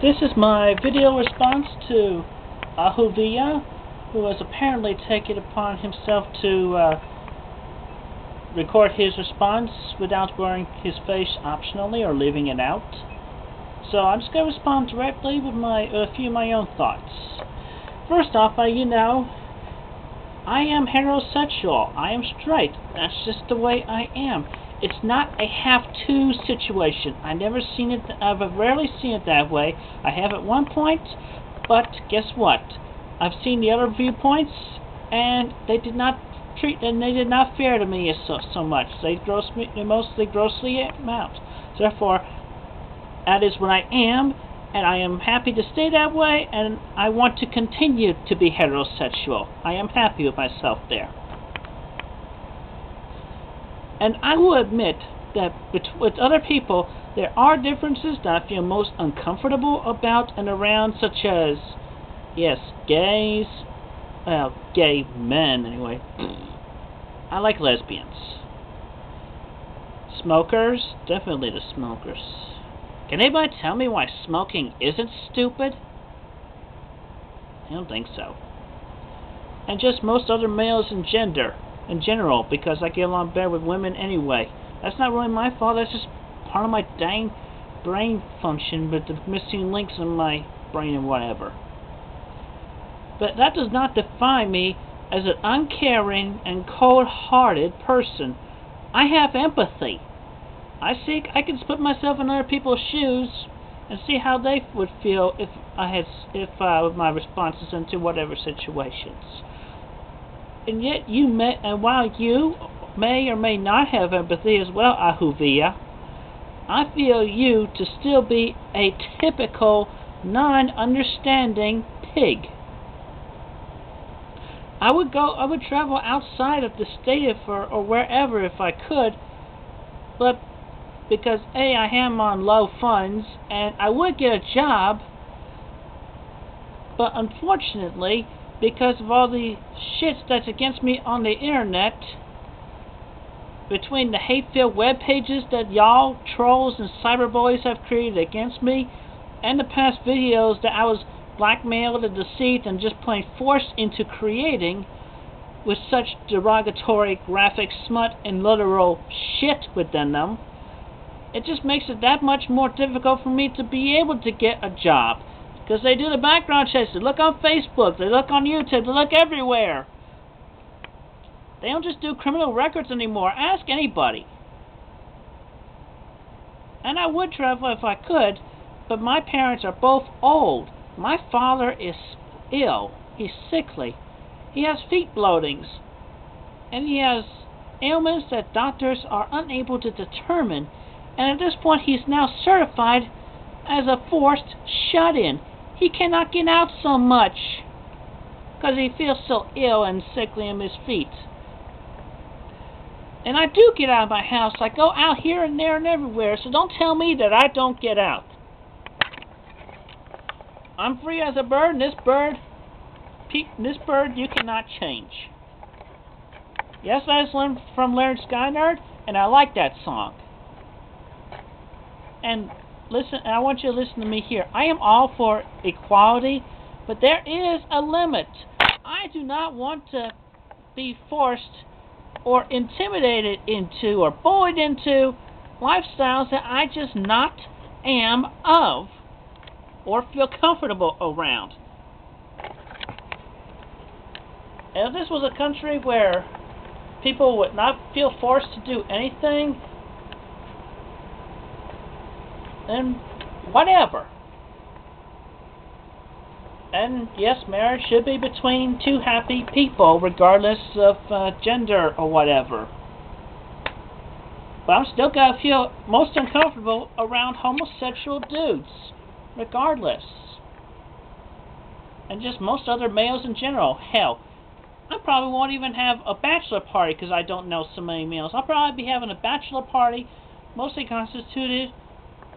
This is my video response to Ahuvia, who has apparently taken it upon himself to record his response without wearing his face optionally or leaving it out. So I'm just going to respond directly with a few of my own thoughts. First off, I am heterosexual. I am straight. That's just the way I am. It's not a have-to situation. I've rarely seen it that way. I have at one point, but guess what? I've seen the other viewpoints, and they did not fare to me so much. They mostly grossly me out. Therefore, that is what I am, and I am happy to stay that way, and I want to continue to be heterosexual. I am happy with myself there. And I will admit that with other people, there are differences that I feel most uncomfortable about and around, such as, yes, gays, well, gay men anyway. I like lesbians. Smokers, definitely the smokers. Can anybody tell me why smoking isn't stupid? I don't think so. And just most other males in general, because I get along better with women anyway. That's not really my fault, that's just part of my dang brain function with the missing links in my brain and whatever. But that does not define me as an uncaring and cold-hearted person. I have empathy. I can put myself in other people's shoes and see how they would feel if my responses into whatever situations. And yet while you may or may not have empathy as well, Ahuvia, I feel you to still be a typical non-understanding pig. I would travel outside of the state or wherever if I could, but because I am on low funds and I would get a job, but unfortunately, because of all the shit that's against me on the internet, between the hate-filled web pages that y'all trolls and cyberbullies have created against me, and the past videos that I was blackmailed and deceived and just plain forced into creating with such derogatory graphic smut and literal shit within them, it just makes it that much more difficult for me to be able to get a job. Because they do the background checks, they look on Facebook, they look on YouTube, they look everywhere. They don't just do criminal records anymore. Ask anybody. And I would travel if I could, but my parents are both old. My father is ill. He's sickly. He has feet bloatings. And he has ailments that doctors are unable to determine. And at this point, he's now certified as a forced shut-in. He cannot get out so much because he feels so ill and sickly in his feet. And I do get out of my house. I go out here and there and everywhere, so don't tell me that I don't get out. I'm free as a bird, and this bird you cannot change. Yes, that's from Larry Skynerd, and I like that song. And listen, I want you to listen to me here. I am all for equality, but there is a limit. I do not want to be forced or intimidated into or bullied into lifestyles that I just not am of or feel comfortable around. And if this was a country where people would not feel forced to do anything, then whatever. And yes, marriage should be between two happy people, regardless of gender or whatever. But I'm still gonna feel most uncomfortable around homosexual dudes, regardless. And just most other males in general. Hell, I probably won't even have a bachelor party because I don't know so many males. I'll probably be having a bachelor party mostly constituted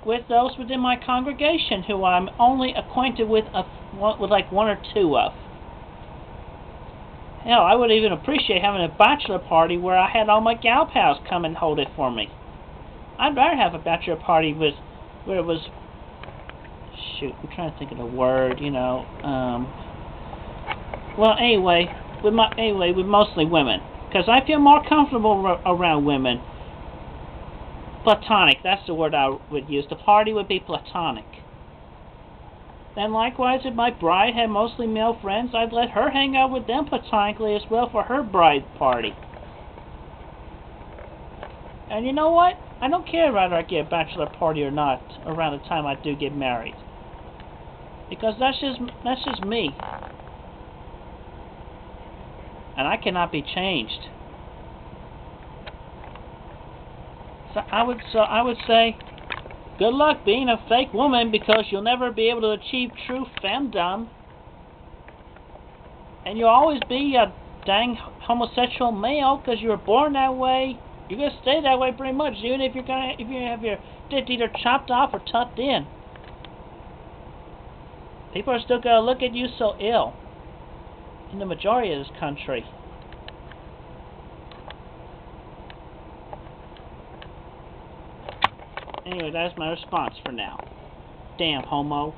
with those within my congregation who I'm only acquainted with like one or two of. Hell, I would even appreciate having a bachelor party where I had all my gal pals come and hold it for me. I'd rather have a bachelor party where it was shoot, I'm trying to think of the word, you know, well, anyway, with mostly women, because I feel more comfortable around women. Platonic, that's the word I would use. The party would be platonic. Then likewise, if my bride had mostly male friends, I'd let her hang out with them platonically as well for her bride party. And you know what? I don't care whether I get a bachelor party or not around the time I do get married. Because that's just me. And I cannot be changed. So I would say, good luck being a fake woman, because you'll never be able to achieve true femdom. And you'll always be a dang homosexual male because you were born that way. You're gonna stay that way pretty much, even if you're gonna have your dick either chopped off or tucked in. People are still gonna look at you so ill in the majority of this country. Anyway, that's my response for now. Damn homo.